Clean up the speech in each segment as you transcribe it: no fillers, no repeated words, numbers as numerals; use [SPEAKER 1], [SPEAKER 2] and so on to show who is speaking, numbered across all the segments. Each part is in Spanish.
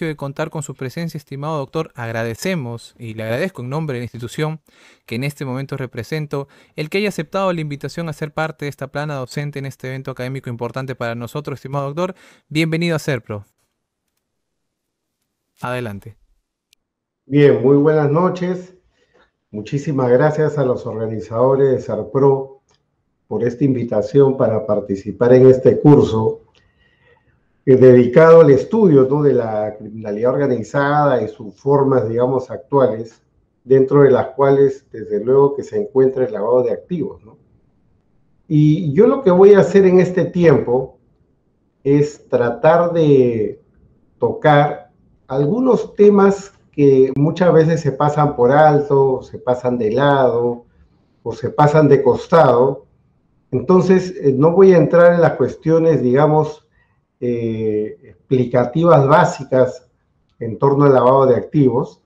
[SPEAKER 1] privilegio de contar con su presencia, estimado doctor. Agradecemos y le agradezco en nombre de la institución que en este momento represento el que haya aceptado la invitación a ser parte de esta plana docente en este evento académico importante para nosotros, estimado doctor. Bienvenido a SERPRO. Adelante.
[SPEAKER 2] Bien, muy buenas noches. Muchísimas gracias a los organizadores de SERPRO por esta invitación para participar en este curso dedicado al estudio, ¿no?, de la criminalidad organizada y sus formas, digamos, actuales, dentro de las cuales, desde luego, que se encuentra el lavado de activos, ¿no? Y yo lo que voy a hacer en este tiempo es tratar de tocar algunos temas que muchas veces se pasan por alto, se pasan de lado o se pasan de costado. Entonces, no voy a entrar en las cuestiones, digamos, explicativas básicas en torno al lavado de activos.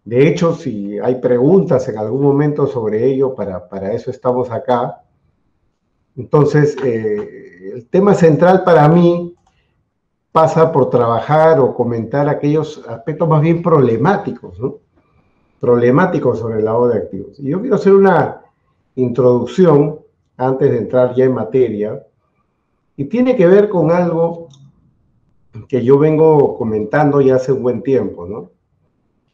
[SPEAKER 2] De hecho, si hay preguntas en algún momento sobre ello, para eso estamos acá. Entonces, el tema central para mí pasa por trabajar o comentar aquellos aspectos más bien problemáticos, ¿no? Problemáticos sobre el lavado de activos. Y yo quiero hacer una introducción antes de entrar ya en materia, y tiene que ver con algo que yo vengo comentando ya hace un buen tiempo, ¿no?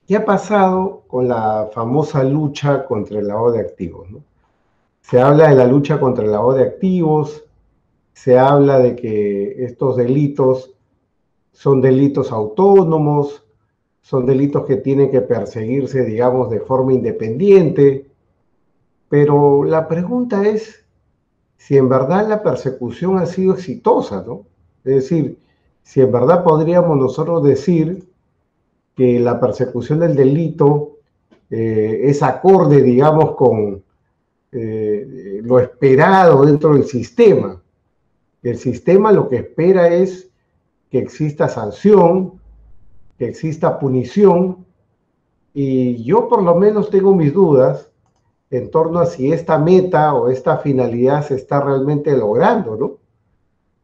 [SPEAKER 2] ¿Qué ha pasado con la famosa lucha contra el lavado de activos, ¿no? Se habla de la lucha contra el lavado de activos, se habla de que estos delitos son delitos autónomos, son delitos que tienen que perseguirse, digamos, de forma independiente, pero la pregunta es si en verdad la persecución ha sido exitosa, ¿no? Es decir, si en verdad podríamos nosotros decir que la persecución del delito es acorde, digamos, con lo esperado dentro del sistema. El sistema lo que espera es que exista sanción, que exista punición, y yo por lo menos tengo mis dudas en torno a si esta meta o esta finalidad se está realmente logrando, ¿no?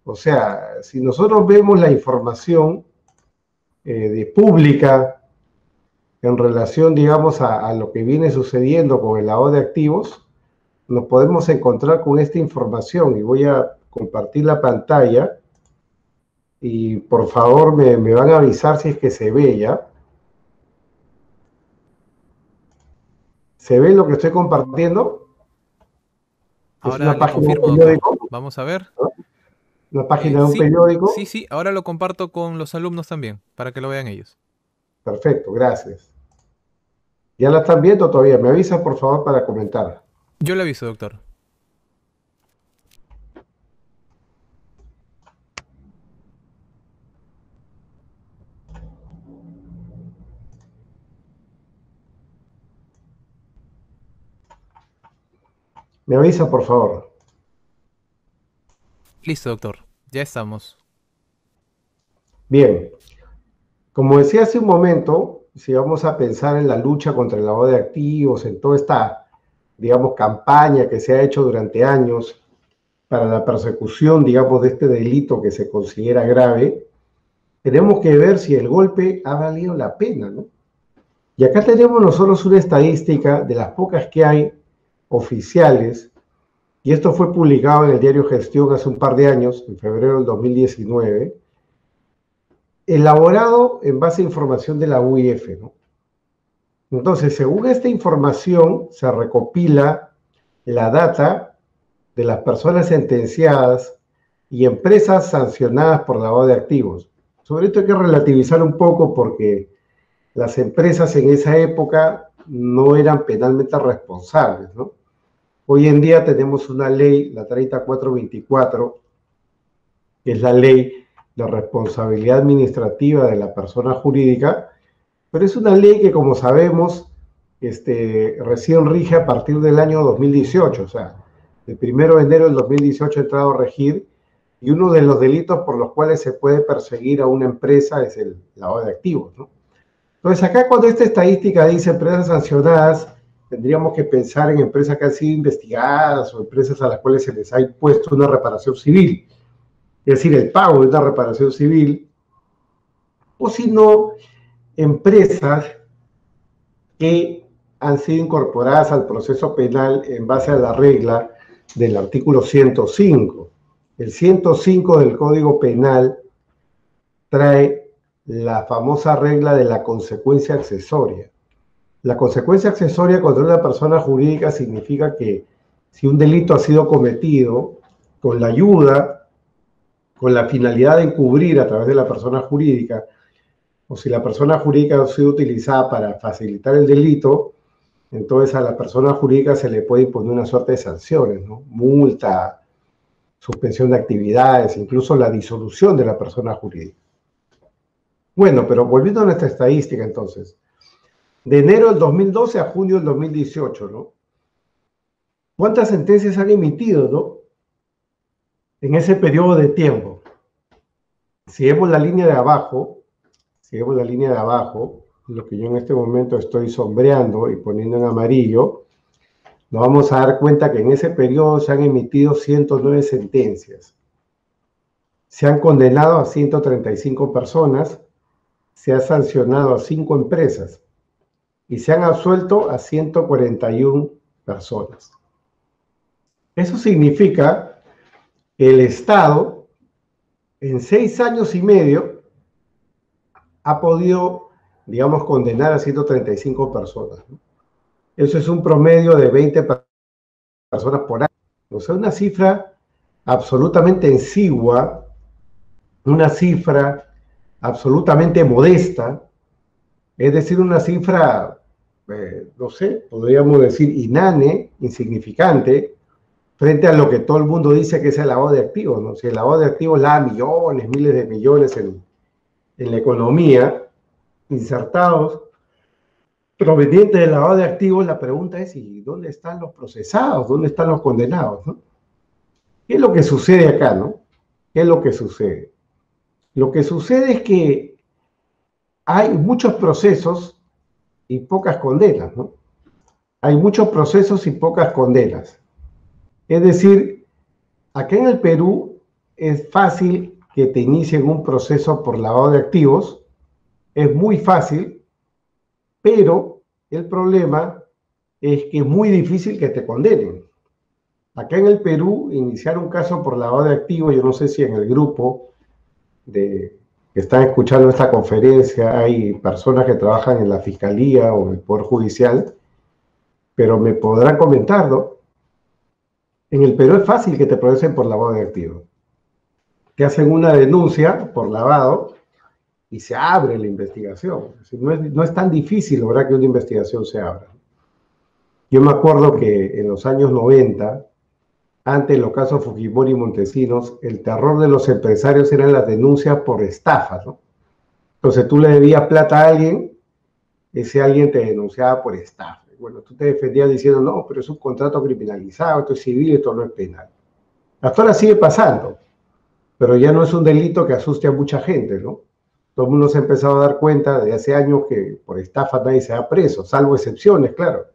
[SPEAKER 2] O sea, si nosotros vemos la información pública en relación, digamos, a lo que viene sucediendo con el lavado de activos, nos podemos encontrar con esta información, y voy a compartir la pantalla, y por favor me van a avisar si es que se ve ya. ¿Se ve lo que estoy compartiendo? Es
[SPEAKER 1] Ahora
[SPEAKER 2] una
[SPEAKER 1] le
[SPEAKER 2] página de un
[SPEAKER 1] confirmo, doctor.
[SPEAKER 2] periódico,
[SPEAKER 1] Vamos a ver.
[SPEAKER 2] ¿no? Una página de un
[SPEAKER 1] Sí,
[SPEAKER 2] periódico.
[SPEAKER 1] sí, ahora lo comparto con los alumnos también, para que lo vean ellos.
[SPEAKER 2] Perfecto, gracias. ¿Ya la están viendo todavía? Me avisa, por favor, para comentar.
[SPEAKER 1] Yo le aviso, doctor.
[SPEAKER 2] Me avisa, por favor.
[SPEAKER 1] Listo, doctor. Ya estamos.
[SPEAKER 2] Bien. Como decía hace un momento, si vamos a pensar en la lucha contra el lavado de activos, en toda esta, digamos, campaña que se ha hecho durante años para la persecución, digamos, de este delito que se considera grave, tenemos que ver si el golpe ha valido la pena, ¿no? Y acá tenemos nosotros una estadística de las pocas que hay oficiales, y esto fue publicado en el diario Gestión hace un par de años, en febrero del 2019, elaborado en base a información de la UIF, ¿no? Entonces, según esta información, se recopila la data de las personas sentenciadas y empresas sancionadas por lavado de activos. Sobre esto hay que relativizar un poco porque las empresas en esa época no eran penalmente responsables, ¿no? Hoy en día tenemos una ley, la 3424, que es la ley de responsabilidad administrativa de la persona jurídica, pero es una ley que, como sabemos, recién rige a partir del año 2018, o sea, el 1 de enero del 2018 ha entrado a regir, y uno de los delitos por los cuales se puede perseguir a una empresa es el lavado de activos, ¿no? Entonces, acá cuando esta estadística dice empresas sancionadas, tendríamos que pensar en empresas que han sido investigadas o empresas a las cuales se les ha impuesto una reparación civil, es decir, el pago de una reparación civil, o si no, empresas que han sido incorporadas al proceso penal en base a la regla del artículo 105. El 105 del Código Penal trae la famosa regla de la consecuencia accesoria. La consecuencia accesoria contra una persona jurídica significa que si un delito ha sido cometido con la ayuda, con la finalidad de encubrir a través de la persona jurídica, o si la persona jurídica ha sido utilizada para facilitar el delito, entonces a la persona jurídica se le puede imponer una suerte de sanciones, ¿no? Multa, suspensión de actividades, incluso la disolución de la persona jurídica. Bueno, pero volviendo a nuestra estadística entonces, de enero del 2012 a junio del 2018, ¿no? ¿Cuántas sentencias han emitido, ¿no? En ese periodo de tiempo. Si vemos la línea de abajo, lo que yo en este momento estoy sombreando y poniendo en amarillo, nos vamos a dar cuenta que en ese periodo se han emitido 109 sentencias. Se han condenado a 135 personas, se ha sancionado a 5 empresas y se han absuelto a 141 personas. Eso significa que el Estado, en 6 años y medio, ha podido, digamos, condenar a 135 personas, ¿no? Eso es un promedio de 20 personas por año. O sea, una cifra absolutamente exigua, una cifra absolutamente modesta, es decir, una cifra, no sé, podríamos decir inane, insignificante, frente a lo que todo el mundo dice que es el lavado de activos, ¿no? Si el lavado de activos lava millones, miles de millones en la economía, insertados, provenientes del lavado de activos, la pregunta es, ¿y dónde están los procesados? ¿Dónde están los condenados, ¿no? ¿Qué es lo que sucede acá, no? ¿Qué es lo que sucede? Lo que sucede es que hay muchos procesos y pocas condenas, ¿no? Hay muchos procesos y pocas condenas. Es decir, acá en el Perú es fácil que te inicien un proceso por lavado de activos, es muy fácil, pero el problema es que es muy difícil que te condenen. Acá en el Perú, iniciar un caso por lavado de activos, yo no sé si en el grupo que están escuchando esta conferencia hay personas que trabajan en la Fiscalía o en el Poder Judicial, pero me podrán comentar, ¿no? En el Perú es fácil que te procesen por lavado de activos. Te hacen una denuncia por lavado y se abre la investigación. No es tan difícil lograr que una investigación se abra. Yo me acuerdo que en los años 90, ante los casos Fujimori y Montesinos, el terror de los empresarios eran las denuncias por estafa, ¿no? Entonces tú le debías plata a alguien, ese alguien te denunciaba por estafa. Bueno, tú te defendías diciendo, no, pero es un contrato criminalizado, esto es civil, esto no es penal. Hasta ahora sigue pasando, pero ya no es un delito que asuste a mucha gente, ¿no? Todo el mundo se ha empezado a dar cuenta de hace años que por estafa nadie se da preso, salvo excepciones, claro.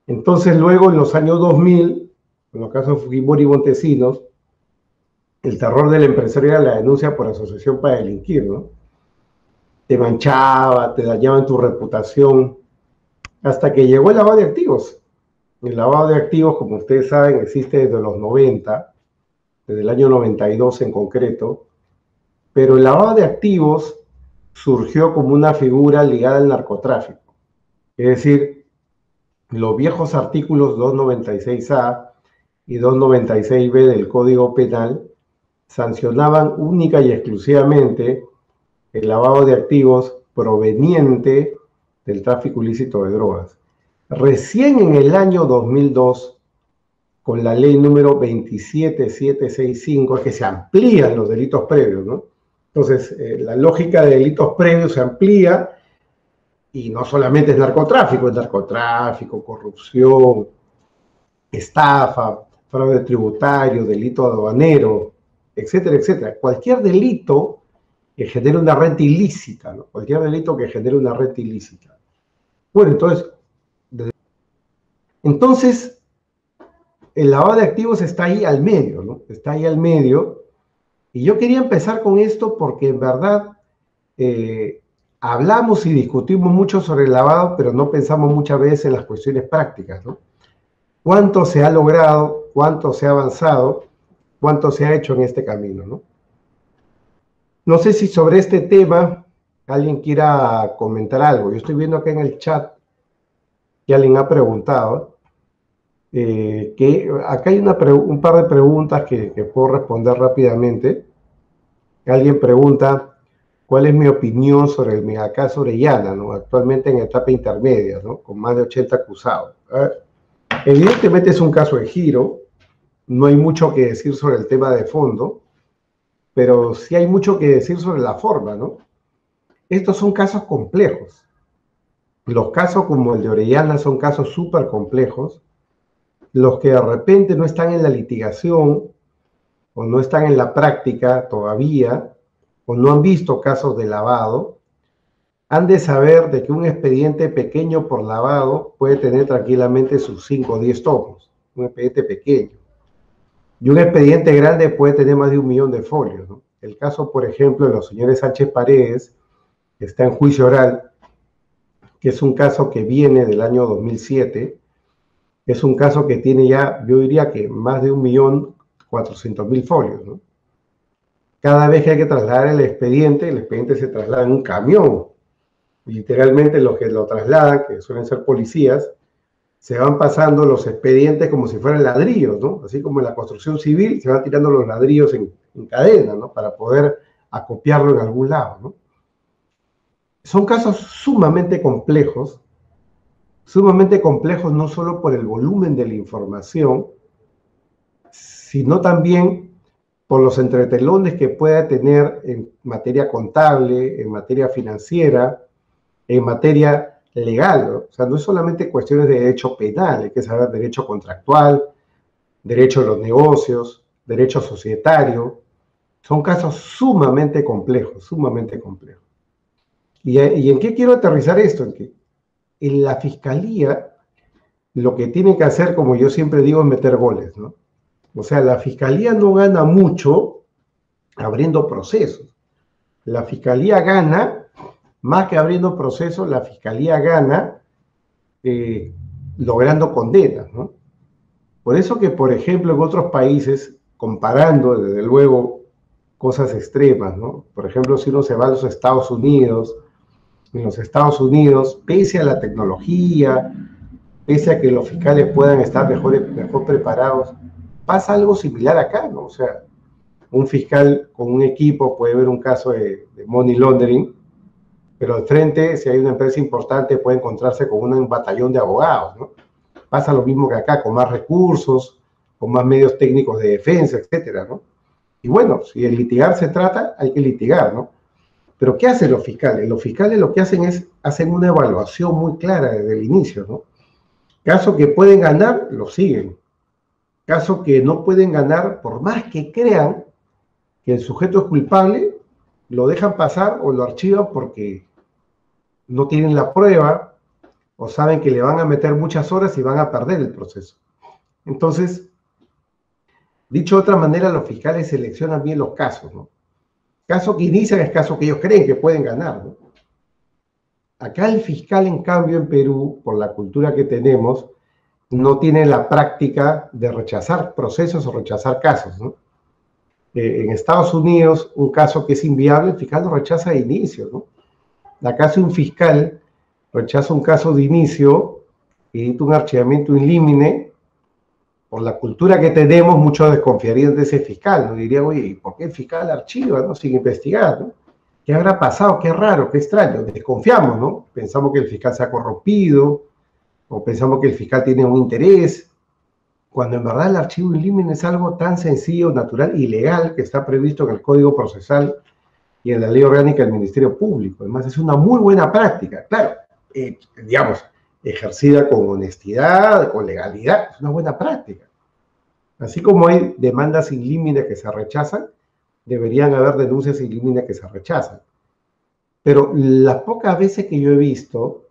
[SPEAKER 2] Entonces luego en los años 2000, en los casos Fujimori y Montesinos, el terror del empresario era la denuncia por asociación para delinquir, ¿no? Te manchaba, te dañaban tu reputación, hasta que llegó el lavado de activos. El lavado de activos, como ustedes saben, existe desde los 90, desde el año 92 en concreto, pero el lavado de activos surgió como una figura ligada al narcotráfico. Es decir, los viejos artículos 296A y 296B del Código Penal sancionaban única y exclusivamente el lavado de activos proveniente del tráfico ilícito de drogas. Recién en el año 2002, con la ley número 27765, es que se amplían los delitos previos, ¿no? Entonces, la lógica de delitos previos se amplía y no solamente es narcotráfico, corrupción, estafa, fraude tributario, delito aduanero, etcétera, etcétera. Cualquier delito que genere una renta ilícita, ¿no? Cualquier delito que genere una renta ilícita. Bueno, entonces, el lavado de activos está ahí al medio, ¿no? Está ahí al medio. Y yo quería empezar con esto porque en verdad hablamos y discutimos mucho sobre el lavado, pero no pensamos muchas veces en las cuestiones prácticas, ¿no? ¿Cuánto se ha logrado? ¿Cuánto se ha avanzado? ¿Cuánto se ha hecho en este camino, ¿no? No sé si sobre este tema alguien quiera comentar algo. Yo estoy viendo acá en el chat que alguien ha preguntado. Que acá hay un par de preguntas que puedo responder rápidamente. Alguien pregunta, ¿cuál es mi opinión sobre el megacaso Orellana, ¿no? Actualmente en etapa intermedia, ¿no? Con más de 80 acusados. Evidentemente es un caso de giro, no hay mucho que decir sobre el tema de fondo, pero sí hay mucho que decir sobre la forma, ¿no? Estos son casos complejos. Los casos como el de Orellana son casos súper complejos. Los que de repente no están en la litigación o no están en la práctica todavía o no han visto casos de lavado, han de saber de que un expediente pequeño por lavado puede tener tranquilamente sus 5 o 10 tomos, un expediente pequeño. Y un expediente grande puede tener más de 1.000.000 de folios, ¿no? El caso, por ejemplo, de los señores Sánchez Paredes, que está en juicio oral, que es un caso que viene del año 2007, es un caso que tiene ya, yo diría que más de 1.400.000 folios, ¿no? Cada vez que hay que trasladar el expediente se traslada en un camión. Literalmente los que lo trasladan, que suelen ser policías, se van pasando los expedientes como si fueran ladrillos, ¿no? Así como en la construcción civil se van tirando los ladrillos en cadena, ¿no? Para poder acopiarlo en algún lado, ¿no? Son casos sumamente complejos no solo por el volumen de la información, sino también por los entretelones que pueda tener en materia contable, en materia financiera, en materia legal, ¿no? O sea, no es solamente cuestiones de derecho penal, hay que saber derecho contractual, derecho de los negocios, derecho societario. Son casos sumamente complejos, sumamente complejos. ¿Y en qué quiero aterrizar esto? En que en la fiscalía lo que tiene que hacer, como yo siempre digo, es meter goles, ¿no? O sea, la fiscalía no gana mucho abriendo procesos. La fiscalía gana, más que abriendo procesos, la fiscalía gana logrando condenas, ¿no? Por eso que, por ejemplo, en otros países, comparando, desde luego, cosas extremas, ¿no? Por ejemplo, si uno se va a los Estados Unidos, en los Estados Unidos, pese a la tecnología, pese a que los fiscales puedan estar mejor preparados, pasa algo similar acá, ¿no? O sea, un fiscal con un equipo puede ver un caso de money laundering, pero al frente, si hay una empresa importante, puede encontrarse con un batallón de abogados, ¿no? Pasa lo mismo que acá, con más recursos, con más medios técnicos de defensa, etcétera, ¿no? Y bueno, si de litigar se trata, hay que litigar, ¿no? Pero ¿qué hacen los fiscales? Los fiscales lo que hacen es, hacen una evaluación muy clara desde el inicio, ¿no? Caso que pueden ganar, lo siguen. Caso que no pueden ganar, por más que crean que el sujeto es culpable, lo dejan pasar o lo archivan porque no tienen la prueba o saben que le van a meter muchas horas y van a perder el proceso. Entonces, dicho de otra manera, los fiscales seleccionan bien los casos, ¿no? Caso que inician es caso que ellos creen que pueden ganar, ¿no? Acá el fiscal, en cambio, en Perú, por la cultura que tenemos, no tiene la práctica de rechazar procesos o rechazar casos, ¿no? En Estados Unidos, un caso que es inviable, el fiscal lo rechaza de inicio, ¿no? Acá si un fiscal rechaza un caso de inicio y dicta un archivamiento in limine, por la cultura que tenemos, muchos desconfiarían de ese fiscal, ¿no? Dirían, oye, ¿y por qué el fiscal archiva, ¿no? Sin investigar, ¿no? ¿Qué habrá pasado? Qué raro, qué extraño. Desconfiamos, ¿no? Pensamos que el fiscal se ha corrompido o pensamos que el fiscal tiene un interés, cuando en verdad el archivo in limine es algo tan sencillo, natural y legal que está previsto en el Código Procesal y en la Ley Orgánica del Ministerio Público. Además, es una muy buena práctica, claro, digamos, ejercida con honestidad, con legalidad, es una buena práctica. Así como hay demandas in limine que se rechazan, deberían haber denuncias in limine que se rechazan. Pero las pocas veces que yo he visto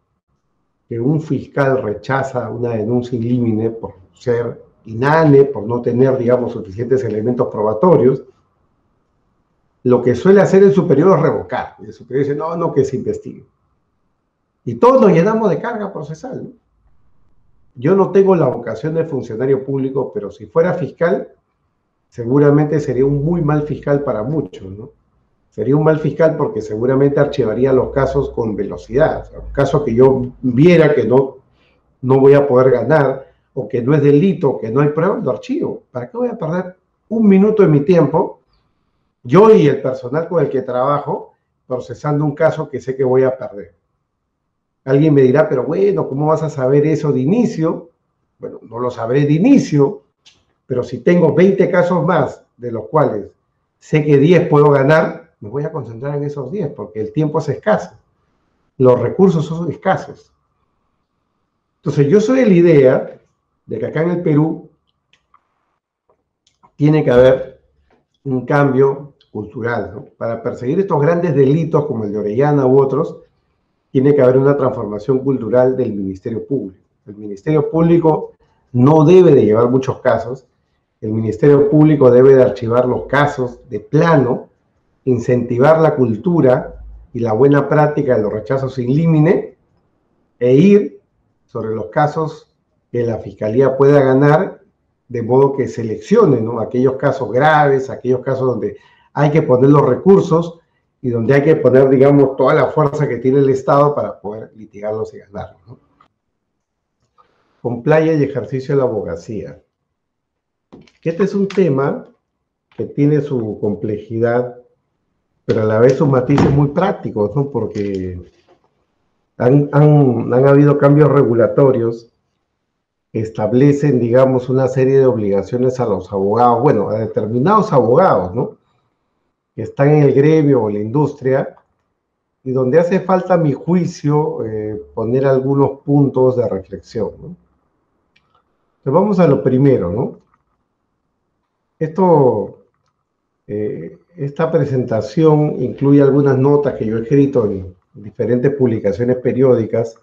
[SPEAKER 2] que un fiscal rechaza una denuncia in limine por ser inane, por no tener, digamos, suficientes elementos probatorios, lo que suele hacer el superior es revocar. El superior dice, no, no, que se investigue. Y todos nos llenamos de carga procesal, ¿no? Yo no tengo la vocación de funcionario público, pero si fuera fiscal, seguramente sería un muy mal fiscal para muchos, ¿no? Sería un mal fiscal porque seguramente archivaría los casos con velocidad. O sea, un caso que yo viera que no voy a poder ganar, o que no es delito, o que no hay pruebas, lo archivo. ¿Para qué voy a perder un minuto de mi tiempo, yo y el personal con el que trabajo, procesando un caso que sé que voy a perder? Alguien me dirá, pero bueno, ¿cómo vas a saber eso de inicio? Bueno, no lo sabré de inicio, pero si tengo 20 casos más, de los cuales sé que 10 puedo ganar, me voy a concentrar en esos 10, porque el tiempo es escaso. Los recursos son escasos. Entonces, yo soy de la idea de que acá en el Perú tiene que haber un cambio cultural, ¿no? Para perseguir estos grandes delitos como el de Orellana u otros, tiene que haber una transformación cultural del Ministerio Público. El Ministerio Público no debe de llevar muchos casos. El Ministerio Público debe de archivar los casos de plano, incentivar la cultura y la buena práctica de los rechazos sin límite e ir sobre los casos que la Fiscalía pueda ganar, de modo que seleccione, ¿no?, aquellos casos graves, aquellos casos donde hay que poner los recursos y donde hay que poner, digamos, toda la fuerza que tiene el Estado para poder litigarlos y ganarlos, ¿no? Compliance y ejercicio de la abogacía. Este es un tema que tiene su complejidad, pero a la vez sus matices muy prácticos, ¿no? Porque han habido cambios regulatorios que establecen, digamos, una serie de obligaciones a los abogados, bueno, a determinados abogados, ¿no?, que están en el gremio o la industria, y donde hace falta, a mi juicio, poner algunos puntos de reflexión, ¿no? Entonces vamos a lo primero, ¿no? Esta presentación incluye algunas notas que yo he escrito en diferentes publicaciones periódicas,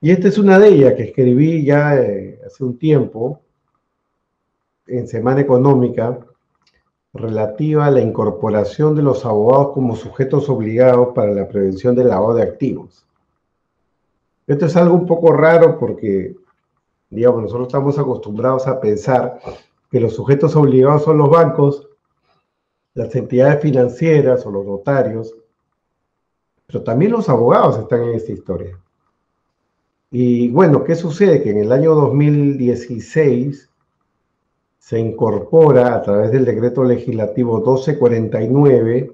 [SPEAKER 2] y esta es una de ellas que escribí ya hace un tiempo en Semana Económica, relativa a la incorporación de los abogados como sujetos obligados para la prevención del lavado de activos. Esto es algo un poco raro porque, digamos, nosotros estamos acostumbrados a pensar que los sujetos obligados son los bancos, las entidades financieras o los notarios, pero también los abogados están en esta historia. Y bueno, ¿qué sucede? Que en el año 2016 se incorpora a través del decreto legislativo 1249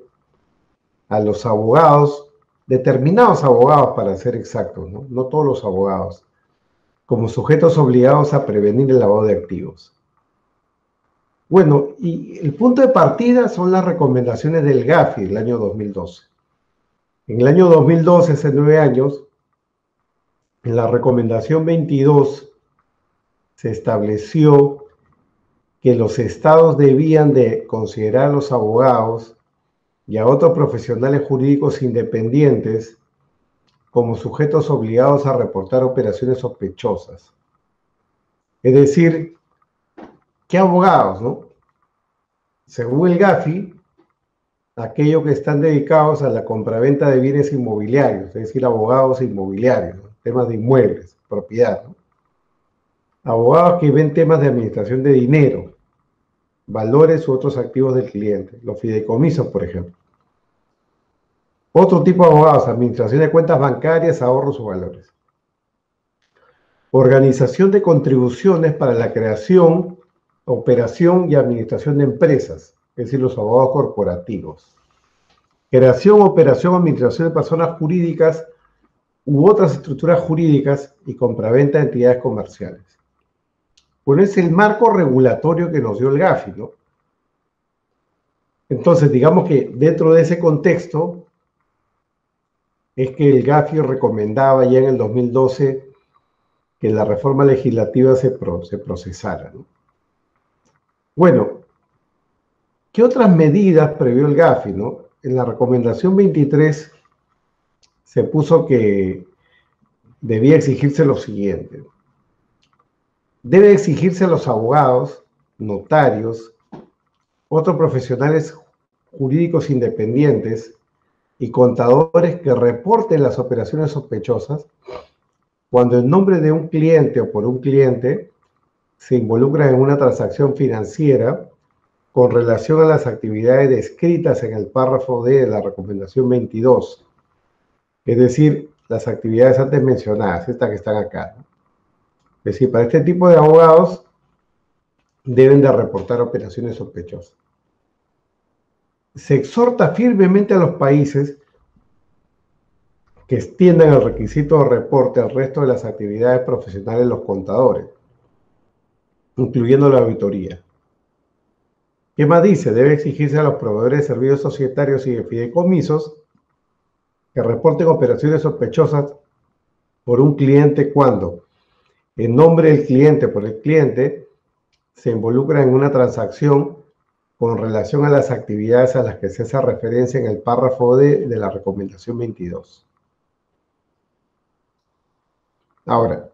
[SPEAKER 2] a los abogados, determinados abogados para ser exactos, ¿no? No todos los abogados, como sujetos obligados a prevenir el lavado de activos. Bueno, y el punto de partida son las recomendaciones del GAFI del año 2012. En el año 2012, hace 9 años, en la recomendación 22 se estableció que los estados debían de considerar a los abogados y a otros profesionales jurídicos independientes como sujetos obligados a reportar operaciones sospechosas. Es decir, ¿qué abogados, no? Según el GAFI, aquellos que están dedicados a la compraventa de bienes inmobiliarios, es decir, abogados inmobiliarios, ¿no?, temas de inmuebles, propiedad, ¿no? Abogados que ven temas de administración de dinero, valores u otros activos del cliente, los fideicomisos, por ejemplo. Otro tipo de abogados, administración de cuentas bancarias, ahorros o valores. Organización de contribuciones para la creación, operación y administración de empresas, es decir, los abogados corporativos. Creación, operación, administración de personas jurídicas u otras estructuras jurídicas y compraventa de entidades comerciales. Bueno, es el marco regulatorio que nos dio el GAFI, ¿no? Entonces, digamos que dentro de ese contexto es que el GAFI recomendaba ya en el 2012 que la reforma legislativa se procesara, ¿no? Bueno, ¿qué otras medidas previó el GAFI, no? En la recomendación 23 se puso que debía exigirse lo siguiente. Debe exigirse a los abogados, notarios, otros profesionales jurídicos independientes y contadores que reporten las operaciones sospechosas cuando en nombre de un cliente o por un cliente se involucra en una transacción financiera con relación a las actividades descritas en el párrafo D de la recomendación 22, es decir, las actividades antes mencionadas, estas que están acá, ¿no? Es decir, para este tipo de abogados deben de reportar operaciones sospechosas. Se exhorta firmemente a los países que extiendan el requisito de reporte al resto de las actividades profesionales de los contadores, incluyendo la auditoría. ¿Qué más dice? Debe exigirse a los proveedores de servicios societarios y de fideicomisos que reporten operaciones sospechosas por un cliente cuando, en nombre del cliente por el cliente, se involucra en una transacción con relación a las actividades a las que se hace referencia en el párrafo D de la recomendación 22. Ahora,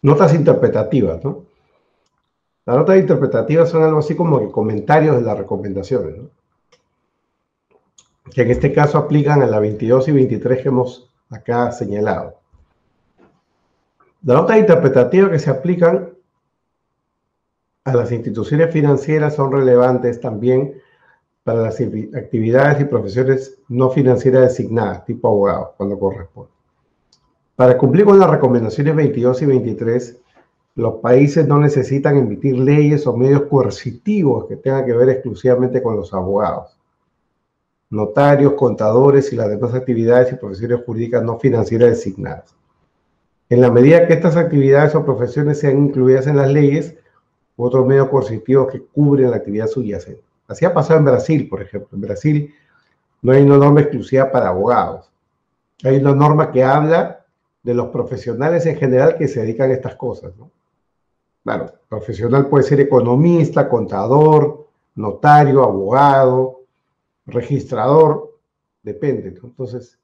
[SPEAKER 2] notas interpretativas, ¿no? Las notas interpretativas son algo así como que comentarios de las recomendaciones, ¿no? Que en este caso aplican a la 22 y 23 que hemos acá señalado. Las notas interpretativas que se aplican a las instituciones financieras son relevantes también para las actividades y profesiones no financieras designadas, tipo abogado, cuando corresponde. Para cumplir con las recomendaciones 22 y 23, los países no necesitan emitir leyes o medios coercitivos que tengan que ver exclusivamente con los abogados, notarios, contadores y las demás actividades y profesiones jurídicas no financieras designadas. En la medida que estas actividades o profesiones sean incluidas en las leyes u otros medios coercitivos que cubren la actividad subyacente. Así ha pasado en Brasil, por ejemplo. En Brasil no hay una norma exclusiva para abogados. Hay una norma que habla de los profesionales en general que se dedican a estas cosas, ¿no? Claro, profesional puede ser economista, contador, notario, abogado, registrador, depende, ¿no? Entonces,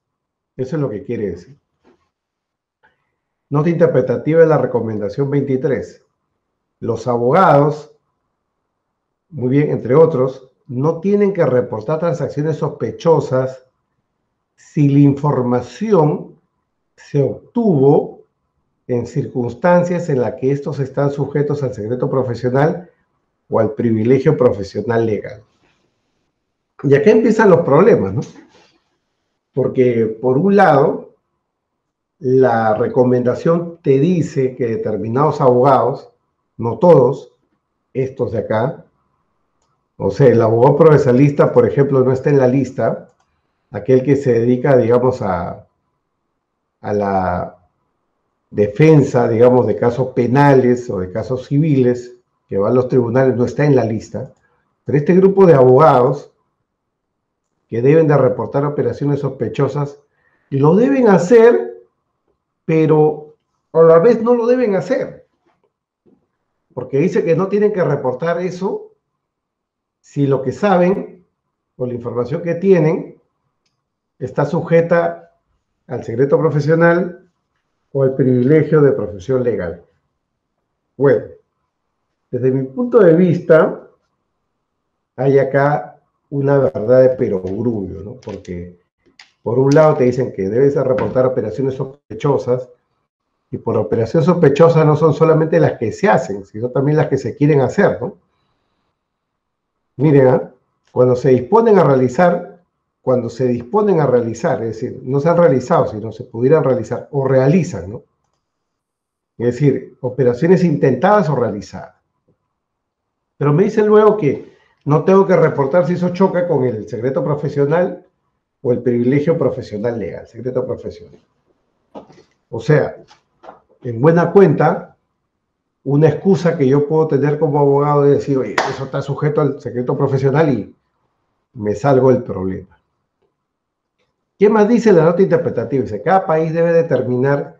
[SPEAKER 2] eso es lo que quiere decir. Nota interpretativa de la recomendación 23. Los abogados, muy bien, entre otros, no tienen que reportar transacciones sospechosas si la información se obtuvo en circunstancias en las que estos están sujetos al secreto profesional o al privilegio profesional legal. Y acá empiezan los problemas, ¿no? Porque, por un lado, la recomendación te dice que determinados abogados, no todos, estos de acá, o sea, el abogado procesalista, por ejemplo, no está en la lista, aquel que se dedica, digamos, a la defensa, digamos, de casos penales o de casos civiles, que va a los tribunales, no está en la lista, pero este grupo de abogados que deben de reportar operaciones sospechosas, lo deben hacer, pero a la vez no lo deben hacer, porque dice que no tienen que reportar eso si lo que saben o la información que tienen está sujeta al secreto profesional o al privilegio de profesión legal. Bueno, desde mi punto de vista, hay acá una verdad de perogrullo, ¿no? Porque por un lado te dicen que debes reportar operaciones sospechosas, y por operaciones sospechosas no son solamente las que se hacen, sino también las que se quieren hacer, ¿no? Miren, ¿eh? Cuando se disponen a realizar, es decir, no se han realizado, sino se pudieran realizar, o realizan, ¿no? Es decir, operaciones intentadas o realizadas. Pero me dicen luego que no tengo que reportar si eso choca con el secreto profesional o el privilegio profesional legal, secreto profesional. O sea, en buena cuenta, una excusa que yo puedo tener como abogado es decir, oye, eso está sujeto al secreto profesional y me salgo del problema. ¿Qué más dice la nota interpretativa? Dice, cada país debe determinar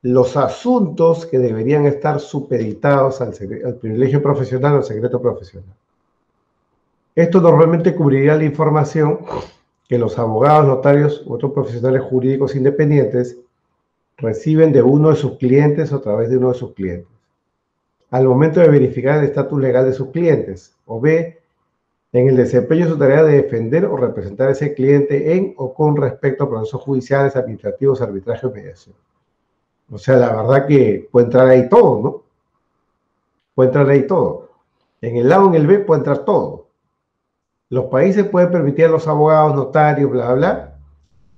[SPEAKER 2] los asuntos que deberían estar supeditados al privilegio profesional o al secreto profesional. Esto normalmente cubriría la información que los abogados, notarios u otros profesionales jurídicos independientes reciben de uno de sus clientes o a través de uno de sus clientes, al momento de verificar el estatus legal de sus clientes, o B, en el desempeño de su tarea de defender o representar a ese cliente en o con respecto a procesos judiciales, administrativos, arbitraje o mediación. O sea, la verdad que puede entrar ahí todo, ¿no? Puede entrar ahí todo. En el A o en el B puede entrar todo. Los países pueden permitir a los abogados, notarios, bla, bla, bla,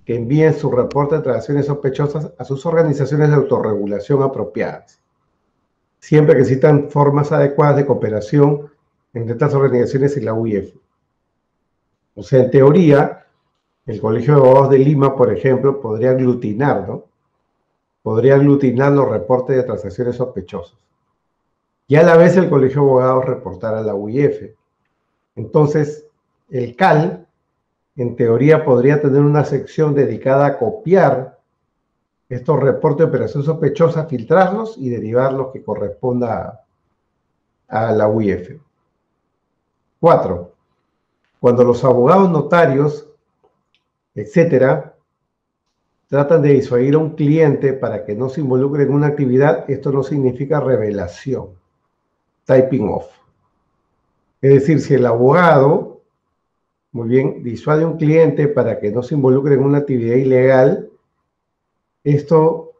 [SPEAKER 2] que envíen su reporte de transacciones sospechosas a sus organizaciones de autorregulación apropiadas, siempre que existan formas adecuadas de cooperación entre estas organizaciones y la UIF. O sea, en teoría, el Colegio de Abogados de Lima, por ejemplo, podría aglutinar, ¿no? Podría aglutinar los reportes de transacciones sospechosas. Y a la vez el Colegio de Abogados reportar a la UIF. Entonces, el CAL, en teoría, podría tener una sección dedicada a copiar estos reportes de operación sospechosa, filtrarlos y derivar los que corresponda a la UIF. 4. Cuando los abogados, notarios, etcétera, tratan de disuadir a un cliente para que no se involucre en una actividad, esto no significa revelación, typing off. Es decir, si el abogado, muy bien, disuade a un cliente para que no se involucre en una actividad ilegal, esto,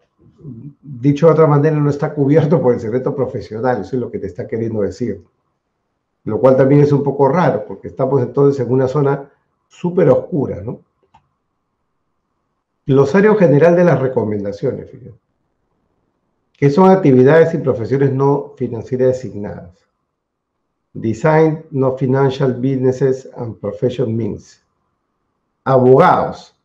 [SPEAKER 2] dicho de otra manera, no está cubierto por el secreto profesional, eso es lo que te está queriendo decir. Lo cual también es un poco raro, porque estamos entonces en una zona súper oscura, ¿no? Glosario general de las recomendaciones, fíjate. ¿Qué son actividades y profesiones no financieras designadas? Design no financial businesses and profession means. Abogados,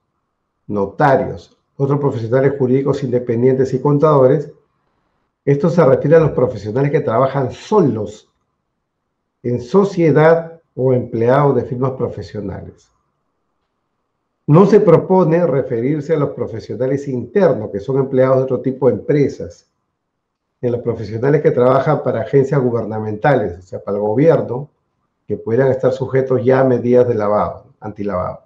[SPEAKER 2] notarios, otros profesionales jurídicos independientes y contadores. Esto se refiere a los profesionales que trabajan solos en sociedad o empleados de firmas profesionales. No se propone referirse a los profesionales internos, que son empleados de otro tipo de empresas, ni a los profesionales que trabajan para agencias gubernamentales, o sea, para el gobierno, que pudieran estar sujetos ya a medidas de lavado, antilavado.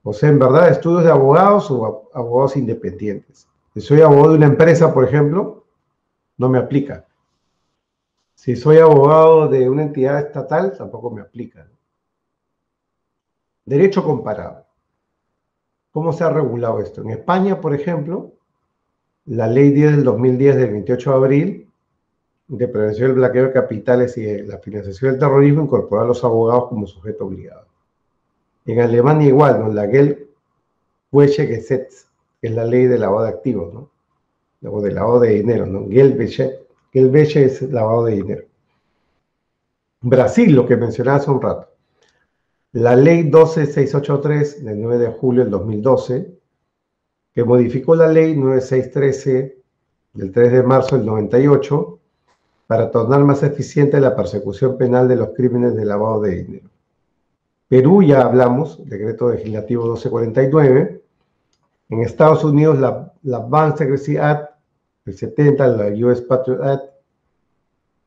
[SPEAKER 2] O sea, en verdad, estudios de abogados o abogados independientes. Si soy abogado de una empresa, por ejemplo, no me aplica. Si soy abogado de una entidad estatal, tampoco me aplica. Derecho comparado. ¿Cómo se ha regulado esto? En España, por ejemplo, la Ley 10 del 2010 del 28 de abril de prevención del blanqueo de capitales y de la financiación del terrorismo incorporó a los abogados como sujeto obligado. En Alemania igual, ¿no? La Geldwäschegesetz, que es la ley de lavado de activos, ¿no? O de lavado de dinero, ¿no? Geldwäsche es lavado de dinero. Brasil, lo que mencionaba hace un rato. La ley 12683 del 9 de julio del 2012, que modificó la ley 9613 del 3 de marzo del 98 para tornar más eficiente la persecución penal de los crímenes de lavado de dinero. Perú, ya hablamos, decreto legislativo 1249. En Estados Unidos, la Bank Secrecy Act, el 70, la US Patriot Act,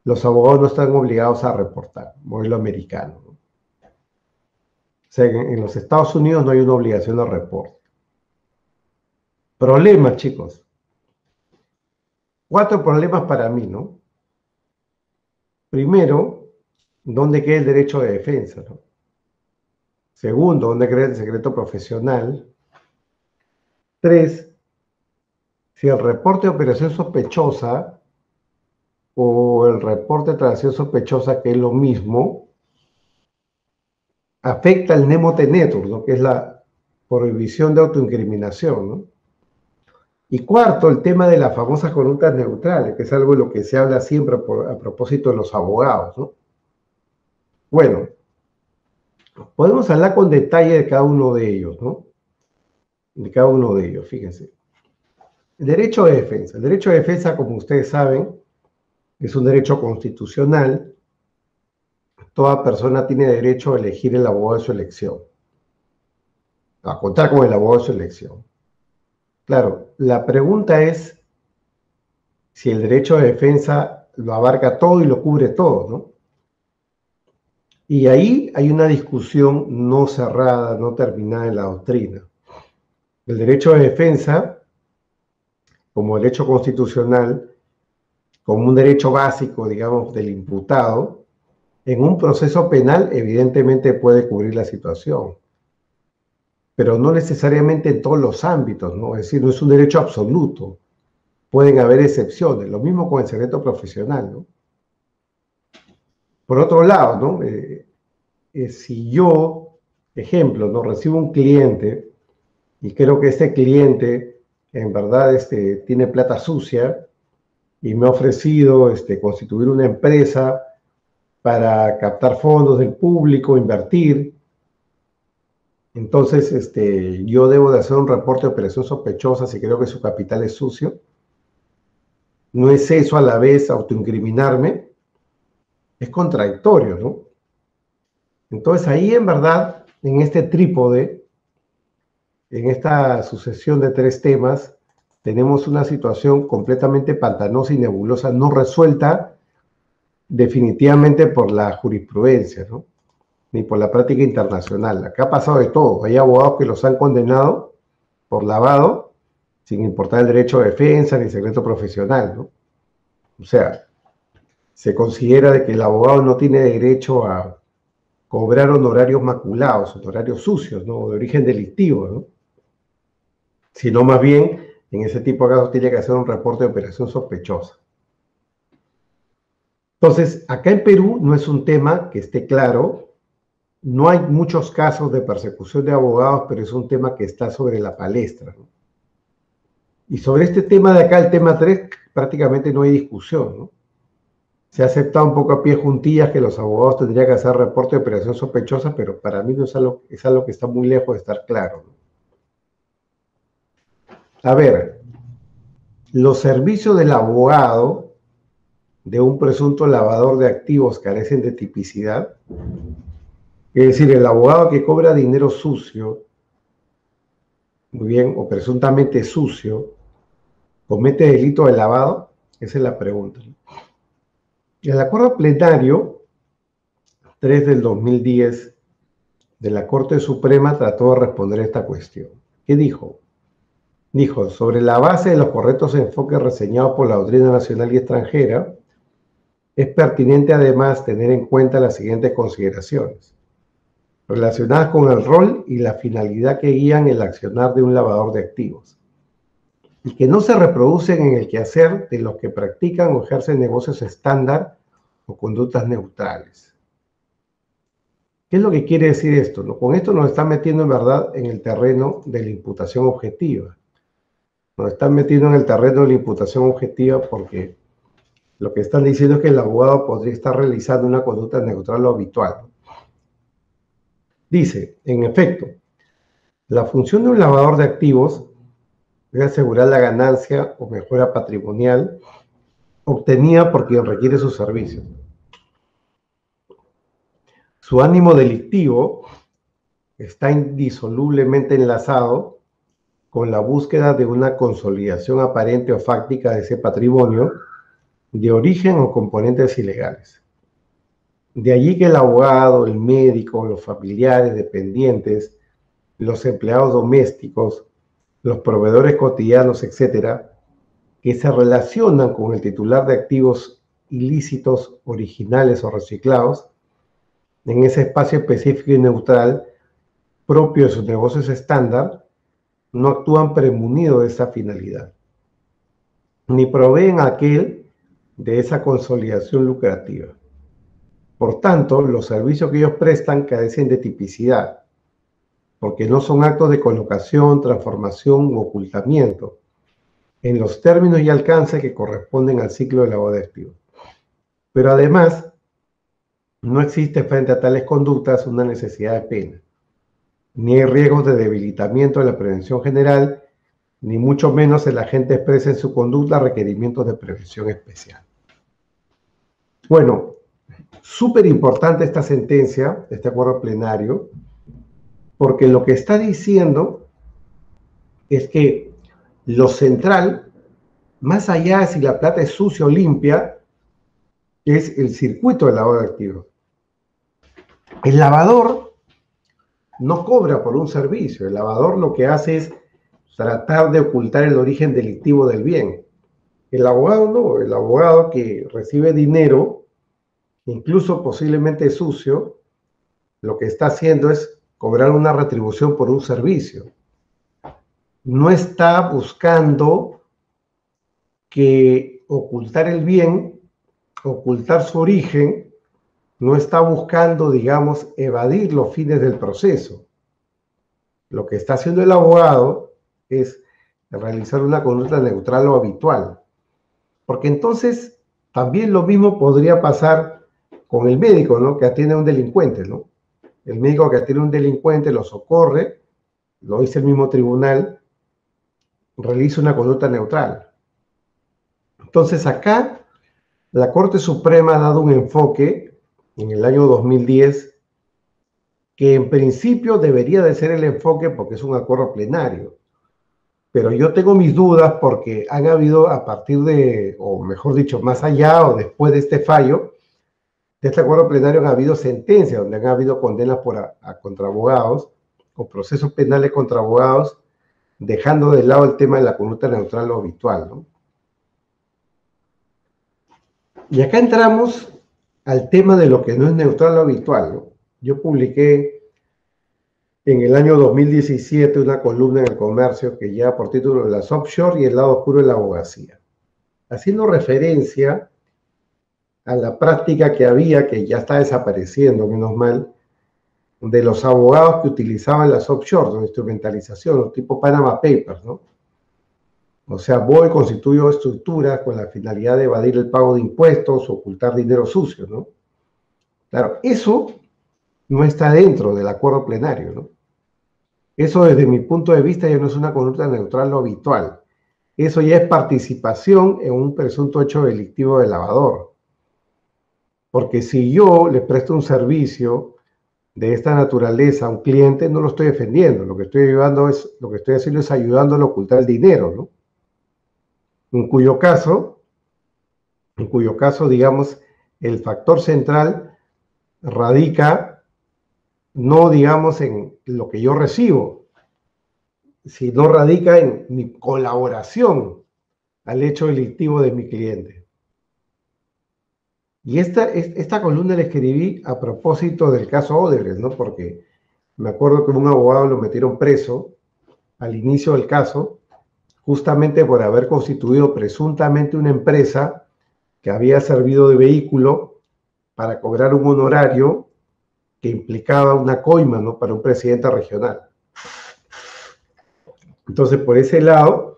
[SPEAKER 2] los abogados no están obligados a reportar, modelo americano, ¿no? O sea, en los Estados Unidos no hay una obligación de reporte. Problemas, chicos. 4 problemas para mí, ¿no? Primero, ¿dónde queda el derecho de defensa, ¿no? Segundo, ¿dónde queda el secreto profesional? 3, si el reporte de operación sospechosa o el reporte de transacción sospechosa, que es lo mismo, afecta el nemo tenetur, ¿no? Que es la prohibición de autoincriminación, ¿no? Y cuarto, el tema de las famosas conductas neutrales, que es algo de lo que se habla siempre a propósito de los abogados, ¿no? Bueno, podemos hablar con detalle de cada uno de ellos, ¿no? De cada uno de ellos, fíjense. El derecho de defensa. El derecho de defensa, como ustedes saben, es un derecho constitucional. Toda persona tiene derecho a elegir el abogado de su elección, a contar con el abogado de su elección. Claro, la pregunta es si el derecho de defensa lo abarca todo y lo cubre todo, ¿no? Y ahí hay una discusión no cerrada, no terminada en la doctrina. El derecho de defensa, como derecho constitucional, como un derecho básico, digamos, del imputado, En un proceso penal, evidentemente puede cubrir la situación, pero no necesariamente en todos los ámbitos, ¿no? Es decir, no es un derecho absoluto. Pueden haber excepciones. Lo mismo con el secreto profesional, ¿no? Por otro lado, ¿no? Si yo, ejemplo, ¿no? Recibo un cliente y creo que este cliente en verdad tiene plata sucia y me ha ofrecido constituir una empresa para captar fondos del público, invertir. Entonces, yo debo de hacer un reporte de operación sospechosa si creo que su capital es sucio. ¿No es eso a la vez autoincriminarme? Es contradictorio, ¿no? Entonces ahí en verdad, en este trípode, en esta sucesión de tres temas, tenemos una situación completamente pantanosa y nebulosa, no resuelta definitivamente por la jurisprudencia, ¿no? Ni por la práctica internacional. Acá ha pasado de todo. Hay abogados que los han condenado por lavado, sin importar el derecho de defensa ni secreto profesional, ¿no? O sea, se considera de que el abogado no tiene derecho a cobrar honorarios maculados, honorarios sucios, ¿no? De origen delictivo, ¿no? Sino más bien, en ese tipo de casos tiene que hacer un reporte de operación sospechosa. Entonces, acá en Perú no es un tema que esté claro, no hay muchos casos de persecución de abogados, pero es un tema que está sobre la palestra, ¿no? Y sobre este tema de acá, el tema 3, prácticamente no hay discusión, ¿no? Se ha aceptado un poco a pie juntillas que los abogados tendrían que hacer reporte de operación sospechosa, pero para mí no es algo que está muy lejos de estar claro, ¿no? A ver, los servicios del abogado de un presunto lavador de activos carecen de tipicidad. Es decir, el abogado que cobra dinero sucio, muy bien, o presuntamente sucio, ¿comete delito de lavado? Esa es la pregunta. El acuerdo plenario 3 del 2010 de la Corte Suprema trató de responder esta cuestión. ¿Qué dijo? Dijo, sobre la base de los correctos enfoques reseñados por la doctrina nacional y extranjera, es pertinente además tener en cuenta las siguientes consideraciones relacionadas con el rol y la finalidad que guían el accionar de un lavador de activos y que no se reproducen en el quehacer de los que practican o ejercen negocios estándar o conductas neutrales. ¿Qué es lo que quiere decir esto? Con esto nos están metiendo en verdad en el terreno de la imputación objetiva. Nos están metiendo en el terreno de la imputación objetiva porque lo que están diciendo es que el abogado podría estar realizando una conducta neutral o habitual. Dice, en efecto, la función de un lavador de activos es asegurar la ganancia o mejora patrimonial obtenida por quien requiere sus servicios. Su ánimo delictivo está indisolublemente enlazado con la búsqueda de una consolidación aparente o fáctica de ese patrimonio de origen o componentes ilegales. De allí que el abogado, el médico, los familiares, dependientes, los empleados domésticos, los proveedores cotidianos, etcétera, que se relacionan con el titular de activos ilícitos, originales o reciclados, en ese espacio específico y neutral propio de sus negocios estándar, no actúan premunidos de esa finalidad, ni proveen a aquel de esa consolidación lucrativa. Por tanto, los servicios que ellos prestan carecen de tipicidad, porque no son actos de colocación, transformación u ocultamiento, en los términos y alcances que corresponden al ciclo de lavado de activos. Pero además, no existe frente a tales conductas una necesidad de pena, ni hay riesgos de debilitamiento de la prevención general, ni mucho menos el agente expresa en su conducta requerimientos de prevención especial. Bueno, súper importante esta sentencia, este acuerdo plenario, porque lo que está diciendo es que lo central, más allá de si la plata es sucia o limpia, es el circuito de lavado de activos. El lavador no cobra por un servicio, el lavador lo que hace es tratar de ocultar el origen delictivo del bien. El abogado no, el abogado que recibe dinero incluso posiblemente sucio, lo que está haciendo es cobrar una retribución por un servicio. No está buscando que ocultar el bien, ocultar su origen, no está buscando, digamos, evadir los fines del proceso. Lo que está haciendo el abogado es realizar una conducta neutral o habitual. Porque entonces también lo mismo podría pasar con el médico, ¿no? Que atiende a un delincuente, ¿no? El médico que atiende a un delincuente lo socorre, lo dice el mismo tribunal, realiza una conducta neutral. Entonces acá la Corte Suprema ha dado un enfoque en el año 2010 que en principio debería de ser el enfoque porque es un acuerdo plenario. Pero yo tengo mis dudas porque han habido a partir de, o mejor dicho, más allá o después de este fallo, de este acuerdo plenario han habido sentencias donde han habido condenas contra abogados o procesos penales contra abogados, dejando de lado el tema de la conducta neutral o habitual, ¿no? Y acá entramos al tema de lo que no es neutral o habitual, ¿no? Yo publiqué en el año 2017 una columna en El Comercio que lleva por título Las offshore y el lado oscuro de la abogacía, haciendo referencia a la práctica que había, que ya está desapareciendo, menos mal, de los abogados que utilizaban las offshore, la instrumentalización, tipo Panama Papers, ¿no? O sea, voy, constituyo estructuras con la finalidad de evadir el pago de impuestos, ocultar dinero sucio, ¿no? Claro, eso no está dentro del acuerdo plenario, ¿no? Eso desde mi punto de vista ya no es una conducta neutral o habitual. Eso ya es participación en un presunto hecho delictivo de lavador. Porque si yo le presto un servicio de esta naturaleza a un cliente, no lo estoy defendiendo. Lo que estoy haciendo es ayudándolo a ocultar el dinero, ¿no? En cuyo caso, digamos, el factor central radica no, digamos, en lo que yo recibo, sino radica en mi colaboración al hecho delictivo de mi cliente. Y esta columna la escribí a propósito del caso Odebrecht, ¿no? Porque me acuerdo que un abogado lo metieron preso al inicio del caso, justamente por haber constituido presuntamente una empresa que había servido de vehículo para cobrar un honorario que implicaba una coima, ¿no? Para un presidente regional. Entonces, por ese lado,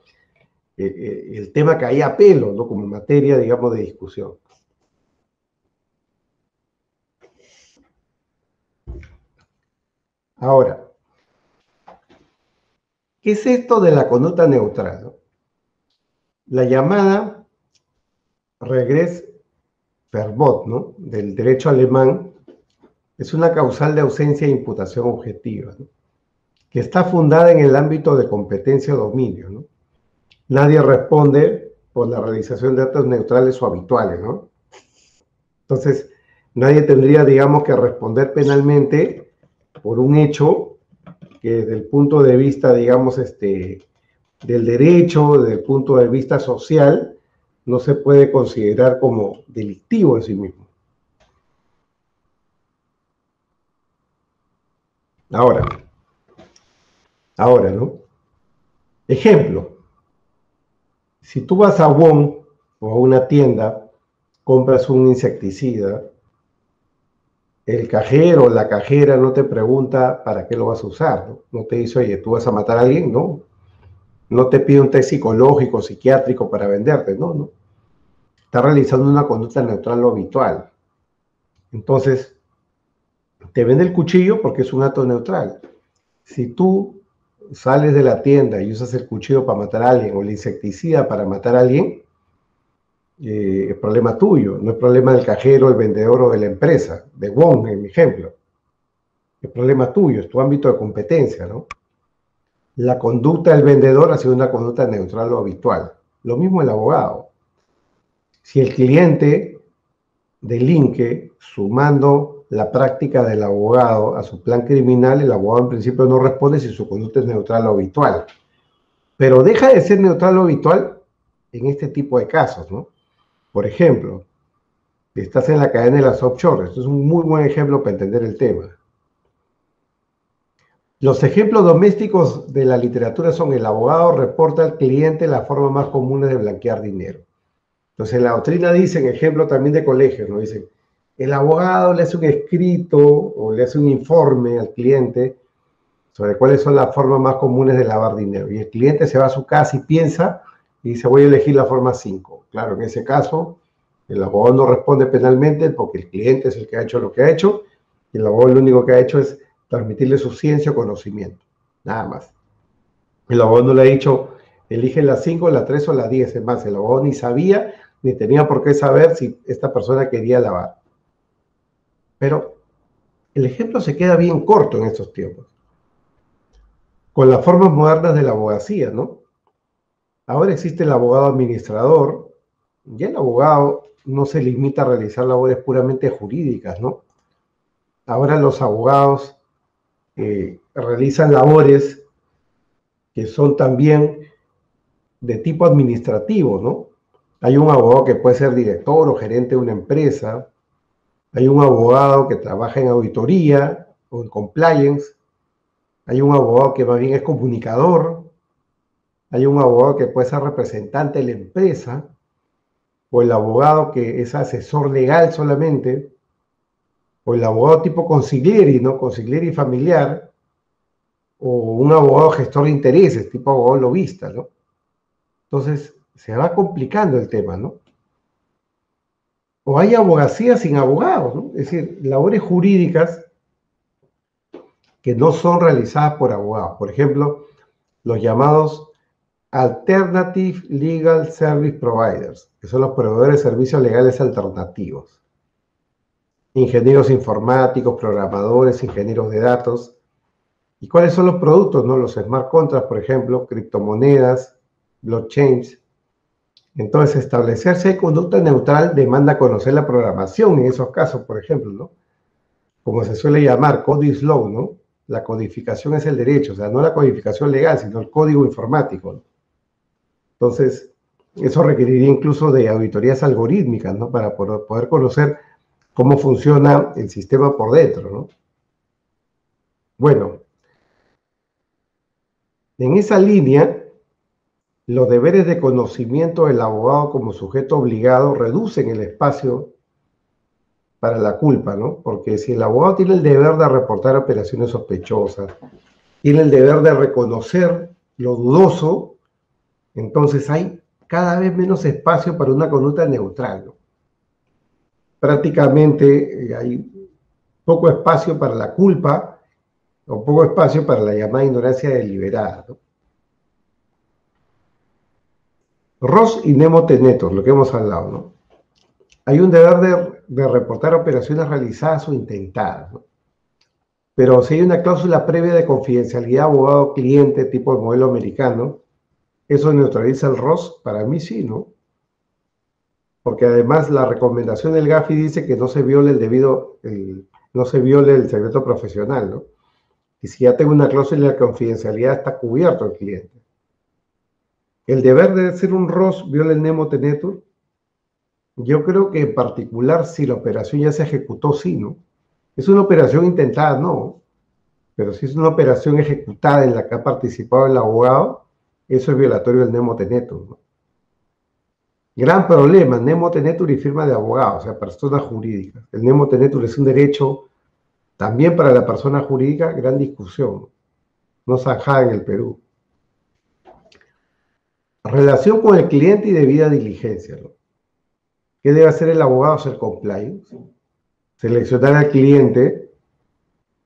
[SPEAKER 2] el tema caía a pelo, ¿no? Como materia, digamos, de discusión. Ahora, ¿qué es esto de la conducta neutral, no? La llamada Regress-Verbot, ¿no? Del derecho alemán, es una causal de ausencia e imputación objetiva, ¿no? Que está fundada en el ámbito de competencia o dominio, ¿no? Nadie responde por la realización de actos neutrales o habituales, ¿no? Entonces, nadie tendría, digamos, que responder penalmente por un hecho que desde el punto de vista, digamos, del derecho, desde el punto de vista social, no se puede considerar como delictivo en sí mismo. Ahora, ¿no? Ejemplo, si tú vas a Wong o a una tienda, compras un insecticida, el cajero o la cajera no te pregunta para qué lo vas a usar, ¿no? No te dice, oye, ¿tú vas a matar a alguien? No. No te pide un test psicológico, psiquiátrico para venderte, no. Está realizando una conducta neutral o habitual. Entonces, te vende el cuchillo porque es un acto neutral. Si tú sales de la tienda y usas el cuchillo para matar a alguien o el insecticida para matar a alguien, es problema tuyo, no es problema del cajero, el vendedor o de la empresa, de Wong, en mi ejemplo. Es problema tuyo, es tu ámbito de competencia, ¿no? La conducta del vendedor ha sido una conducta neutral o habitual. Lo mismo el abogado. Si el cliente delinque sumando la práctica del abogado a su plan criminal, el abogado en principio no responde si su conducta es neutral o habitual. Pero deja de ser neutral o habitual en este tipo de casos, ¿no? Por ejemplo, Estás en la cadena de las offshore. Esto es un muy buen ejemplo para entender el tema. Los ejemplos domésticos de la literatura son: el abogado reporta al cliente la forma más común de blanquear dinero. Entonces, en la doctrina dicen, ejemplo también de colegios, ¿no? Dicen, el abogado le hace un escrito o le hace un informe al cliente sobre cuáles son las formas más comunes de lavar dinero. Y el cliente se va a su casa y piensa y dice, voy a elegir la forma 5. Claro, en ese caso, el abogado no responde penalmente porque el cliente es el que ha hecho lo que ha hecho, y el abogado lo único que ha hecho es transmitirle su ciencia o conocimiento, nada más. El abogado no le ha dicho, elige la 5, la 3 o la 10. Es más, el abogado ni sabía ni tenía por qué saber si esta persona quería lavar. Pero el ejemplo se queda bien corto en estos tiempos, con las formas modernas de la abogacía, ¿no? Ahora existe el abogado administrador, y el abogado no se limita a realizar labores puramente jurídicas, ¿no? Ahora los abogados realizan labores que son también de tipo administrativo, ¿no? Hay un abogado que puede ser director o gerente de una empresa, hay un abogado que trabaja en auditoría o en compliance, hay un abogado que más bien es comunicador, hay un abogado que puede ser representante de la empresa, o el abogado que es asesor legal solamente, o el abogado tipo consiglieri, ¿no? Consiglieri familiar, o un abogado gestor de intereses, tipo abogado lobista, ¿no? Entonces, se va complicando el tema, ¿no? O hay abogacía sin abogados, ¿no? Es decir, labores jurídicas que no son realizadas por abogados. Por ejemplo, los llamados Alternative Legal Service Providers, que son los proveedores de servicios legales alternativos. Ingenieros informáticos, programadores, ingenieros de datos. ¿Y cuáles son los productos? ¿No? Los smart contracts, por ejemplo, criptomonedas, blockchains. Entonces, establecerse conducta neutral demanda conocer la programación en esos casos, por ejemplo, ¿no? Como se suele llamar, code is law, ¿no? La codificación es el derecho, o sea, no la codificación legal, sino el código informático, ¿no? Entonces, eso requeriría incluso de auditorías algorítmicas, ¿no? Para poder conocer cómo funciona el sistema por dentro, ¿no? Bueno, en esa línea, los deberes de conocimiento del abogado como sujeto obligado reducen el espacio para la culpa, ¿no? Porque si el abogado tiene el deber de reportar operaciones sospechosas, tiene el deber de reconocer lo dudoso, entonces hay cada vez menos espacio para una conducta neutral, ¿no? Prácticamente hay poco espacio para la culpa o poco espacio para la llamada ignorancia deliberada, ¿no? Ross y Nemo Tenetos, lo que hemos hablado, ¿no? Hay un deber de reportar operaciones realizadas o intentadas, ¿no? Pero si hay una cláusula previa de confidencialidad abogado-cliente tipo el modelo americano, ¿eso neutraliza el ROS? Para mí sí, ¿no? Porque además la recomendación del GAFI dice que no se viole no se viole el secreto profesional, ¿no? Y si ya tengo una cláusula de confidencialidad, está cubierto el cliente. El deber de ser un ROS viola el Nemo Tenetur. Yo creo que en particular si la operación ya se ejecutó, sí, ¿no? Es una operación intentada, no. Pero si es una operación ejecutada en la que ha participado el abogado, eso es violatorio del Nemo Tenetur, ¿no? Gran problema, Nemo Tenetur y firma de abogado, o sea, personas jurídicas. El Nemo Tenetur es un derecho también para la persona jurídica, gran discusión, no zanjada en el Perú. Relación con el cliente y debida diligencia, ¿no? ¿Qué debe hacer el abogado? Hacer compliance, seleccionar al cliente.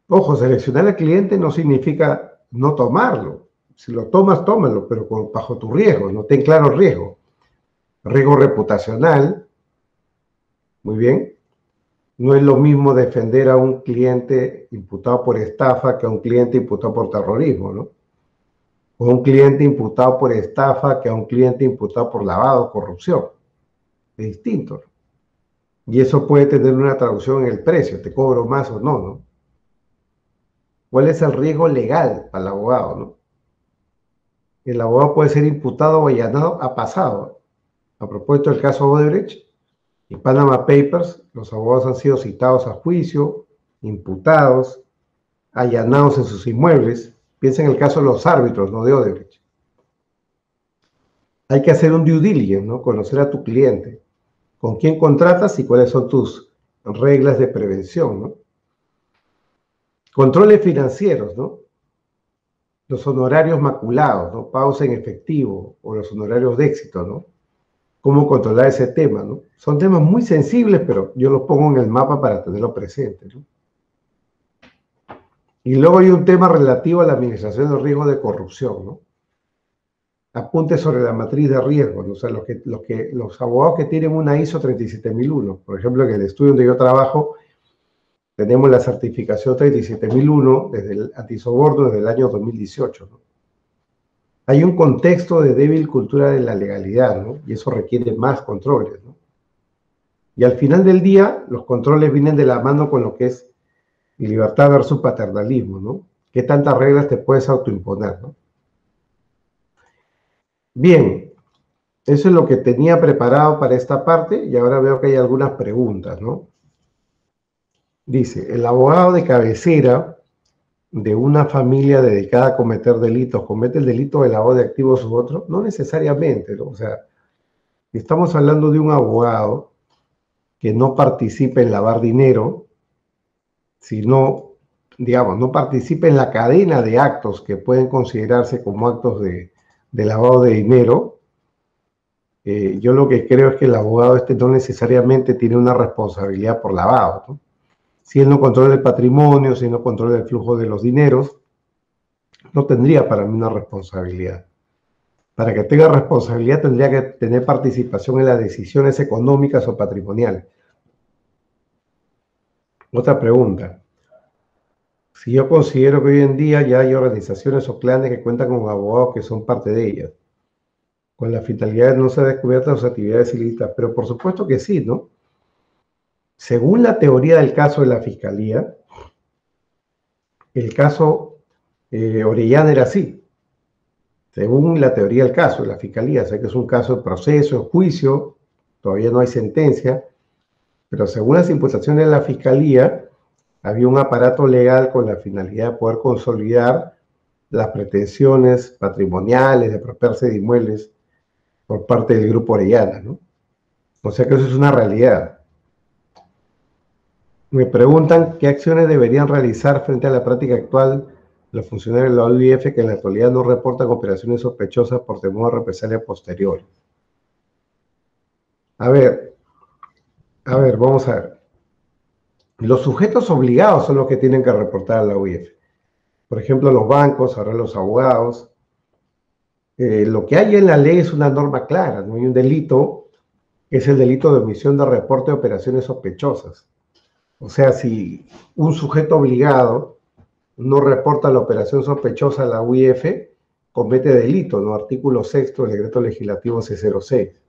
[SPEAKER 2] Ojo, seleccionar al cliente no significa no tomarlo. Si lo tomas, tómalo, pero bajo tu riesgo, no ten claro riesgo. Riesgo reputacional, muy bien. No es lo mismo defender a un cliente imputado por estafa que a un cliente imputado por terrorismo, ¿no? O un cliente imputado por estafa que a un cliente imputado por lavado, corrupción. Es distinto, ¿no? Y eso puede tener una traducción en el precio, te cobro más o no, ¿no? ¿Cuál es el riesgo legal para el abogado, no? El abogado puede ser imputado o allanado a pasado. A propósito del caso Odebrecht, y Panama Papers, los abogados han sido citados a juicio, imputados, allanados en sus inmuebles. Piensa en el caso de los árbitros, no de Odebrecht. Hay que hacer un due diligence, ¿no? Conocer a tu cliente, con quién contratas y cuáles son tus reglas de prevención, ¿no? Controles financieros, ¿no? Los honorarios maculados, ¿no? Pagos en efectivo o los honorarios de éxito, ¿no? Cómo controlar ese tema, ¿no? Son temas muy sensibles, pero yo los pongo en el mapa para tenerlo presente, ¿no? Y luego hay un tema relativo a la administración del riesgo de corrupción, ¿no? Apuntes sobre la matriz de riesgo, ¿no? O sea, los abogados que tienen una ISO 37001, por ejemplo, en el estudio donde yo trabajo, tenemos la certificación 37001 desde el antisoborno desde el año 2018, ¿no? Hay un contexto de débil cultura de la legalidad, ¿no? Y eso requiere más controles, ¿no? Y al final del día, los controles vienen de la mano con lo que es libertad versus paternalismo, ¿no? ¿Qué tantas reglas te puedes autoimponer, ¿no? Bien, eso es lo que tenía preparado para esta parte y ahora veo que hay algunas preguntas, ¿no? Dice, el abogado de cabecera de una familia dedicada a cometer delitos, ¿comete el delito de lavado de activos u otro? No necesariamente, ¿no? O sea, estamos hablando de un abogado que no participe en lavar dinero, sino, digamos, no participe en la cadena de actos que pueden considerarse como actos de lavado de dinero. Yo lo que creo es que el abogado no necesariamente tiene una responsabilidad por lavado, ¿no? Si él no controla el patrimonio, si no controla el flujo de los dineros, no tendría para mí una responsabilidad. Para que tenga responsabilidad tendría que tener participación en las decisiones económicas o patrimoniales. Otra pregunta. Si yo considero que hoy en día ya hay organizaciones o clanes que cuentan con abogados que son parte de ellas, con la finalidad de no ser descubiertas sus actividades ilícitas, pero por supuesto que sí, ¿no? Según la teoría del caso de la Fiscalía, el caso Orellana era así. Según la teoría del caso de la Fiscalía, sé que es un caso de proceso, en juicio, todavía no hay sentencia, pero según las imputaciones de la Fiscalía, había un aparato legal con la finalidad de poder consolidar las pretensiones patrimoniales, de apropiarse de inmuebles por parte del grupo Orellana, ¿no? O sea que eso es una realidad. Me preguntan qué acciones deberían realizar frente a la práctica actual los funcionarios de la OIF que en la actualidad no reportan operaciones sospechosas por temor a represalia posterior. A ver, vamos a ver. Los sujetos obligados son los que tienen que reportar a la OIF. Por ejemplo, los bancos, ahora los abogados. Lo que hay en la ley es una norma clara, no hay un delito, que es el delito de omisión de reporte de operaciones sospechosas. O sea, si un sujeto obligado no reporta la operación sospechosa a la UIF, comete delito, ¿no? Artículo 6 del decreto legislativo C06.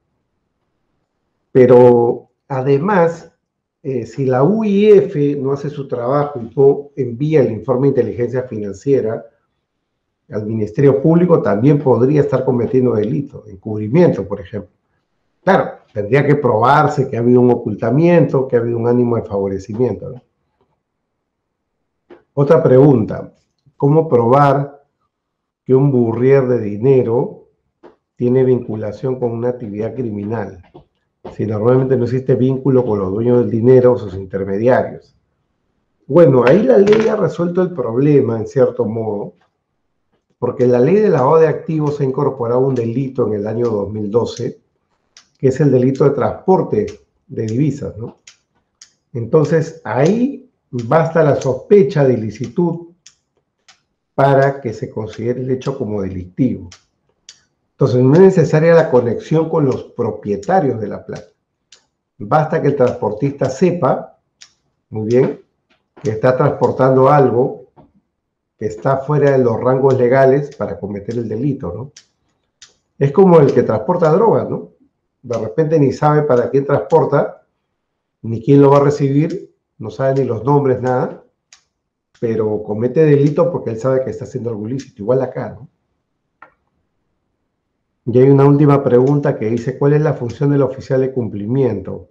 [SPEAKER 2] Pero además, si la UIF no hace su trabajo y no envía el informe de inteligencia financiera al Ministerio Público, también podría estar cometiendo delito, encubrimiento, por ejemplo. Claro, tendría que probarse que ha habido un ocultamiento, que ha habido un ánimo de favorecimiento, ¿no? Otra pregunta, ¿cómo probar que un burrier de dinero tiene vinculación con una actividad criminal? Si normalmente no existe vínculo con los dueños del dinero o sus intermediarios. Bueno, ahí la ley ha resuelto el problema, en cierto modo, porque la ley de lavado de activos ha incorporado un delito en el año 2012, que es el delito de transporte de divisas, ¿no? Entonces, ahí basta la sospecha de ilicitud para que se considere el hecho como delictivo. Entonces, no es necesaria la conexión con los propietarios de la plata. Basta que el transportista sepa, muy bien, que está transportando algo que está fuera de los rangos legales para cometer el delito, ¿no? Es como el que transporta drogas, ¿no? De repente ni sabe para quién transporta, ni quién lo va a recibir, no sabe ni los nombres, nada, pero comete delito porque él sabe que está haciendo algo ilícito, igual acá, ¿no? Y hay una última pregunta que dice, ¿cuál es la función del oficial de cumplimiento?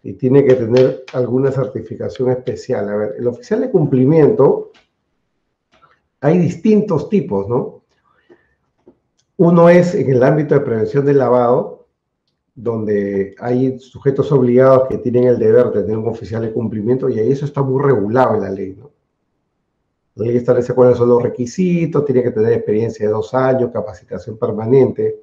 [SPEAKER 2] y tiene que tener alguna certificación especial. A ver, el oficial de cumplimiento, hay distintos tipos, ¿no? Uno es en el ámbito de prevención del lavado, donde hay sujetos obligados que tienen el deber de tener un oficial de cumplimiento y ahí eso está muy regulado en la ley, ¿no? La ley establece cuáles son los requisitos, tiene que tener experiencia de 2 años, capacitación permanente,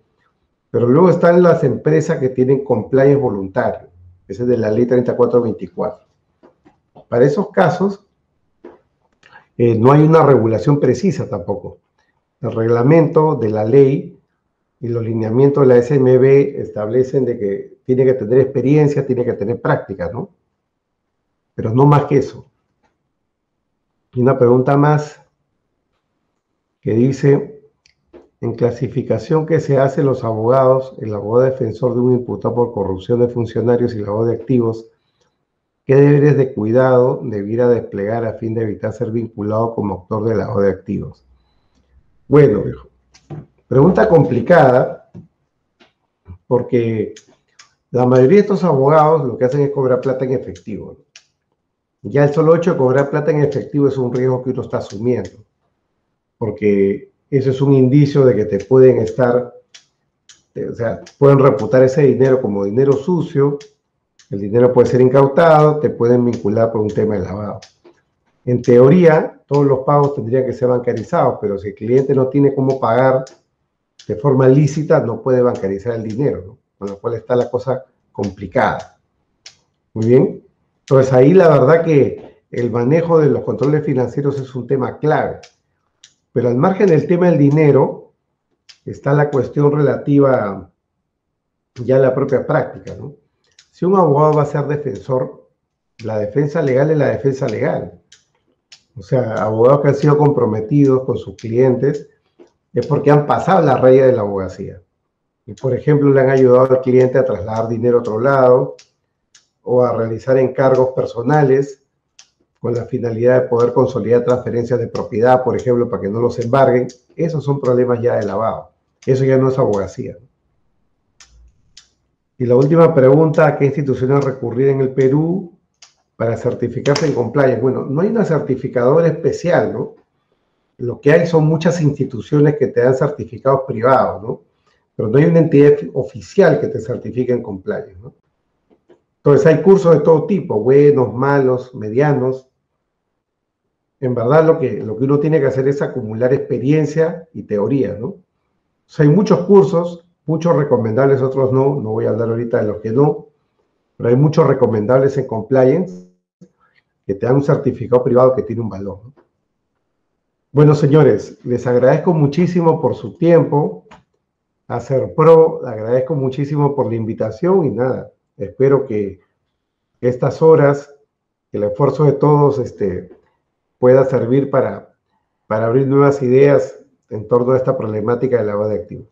[SPEAKER 2] pero luego están las empresas que tienen compliance voluntario. Ese es de la ley 3424. Para esos casos, no hay una regulación precisa tampoco. El reglamento de la ley y los lineamientos de la SMB establecen de que tiene que tener experiencia, tiene que tener práctica, ¿no? Pero no más que eso. Y una pregunta más que dice, en clasificación que se hace los abogados, el abogado defensor de un imputado por corrupción de funcionarios y lavado de activos, ¿qué deberes de cuidado debiera desplegar a fin de evitar ser vinculado como autor de lavado de activos? Bueno, pregunta complicada, porque la mayoría de estos abogados lo que hacen es cobrar plata en efectivo. Ya el solo hecho de cobrar plata en efectivo es un riesgo que uno está asumiendo, porque eso es un indicio de que te pueden estar, o sea, pueden reputar ese dinero como dinero sucio, el dinero puede ser incautado, te pueden vincular por un tema de lavado. En teoría, todos los pagos tendrían que ser bancarizados, pero si el cliente no tiene cómo pagar de forma lícita, no puede bancarizar el dinero, ¿no? Con lo cual está la cosa complicada. Muy bien. Entonces ahí la verdad que el manejo de los controles financieros es un tema clave. Pero al margen del tema del dinero, está la cuestión relativa ya a la propia práctica, ¿no? Si un abogado va a ser defensor, la defensa legal es la defensa legal. O sea, abogados que han sido comprometidos con sus clientes es porque han pasado la raya de la abogacía. Y, por ejemplo, le han ayudado al cliente a trasladar dinero a otro lado o a realizar encargos personales con la finalidad de poder consolidar transferencias de propiedad, por ejemplo, para que no los embarguen. Esos son problemas ya de lavado. Eso ya no es abogacía. Y la última pregunta, ¿a qué instituciones recurrir en el Perú para certificarse en compliance? Bueno, no hay una certificadora especial, ¿no? Lo que hay son muchas instituciones que te dan certificados privados, ¿no? Pero no hay una entidad oficial que te certifique en compliance, ¿no? Entonces hay cursos de todo tipo, buenos, malos, medianos. En verdad lo que uno tiene que hacer es acumular experiencia y teoría, ¿no? O sea, hay muchos cursos, muchos recomendables, otros no voy a hablar ahorita de los que no, pero hay muchos recomendables en compliance que te dan un certificado privado que tiene un valor, ¿no? Bueno, señores, les agradezco muchísimo por su tiempo. A Serpro, agradezco muchísimo por la invitación y nada, espero que estas horas, que el esfuerzo de todos pueda servir para abrir nuevas ideas en torno a esta problemática del lavado de activos.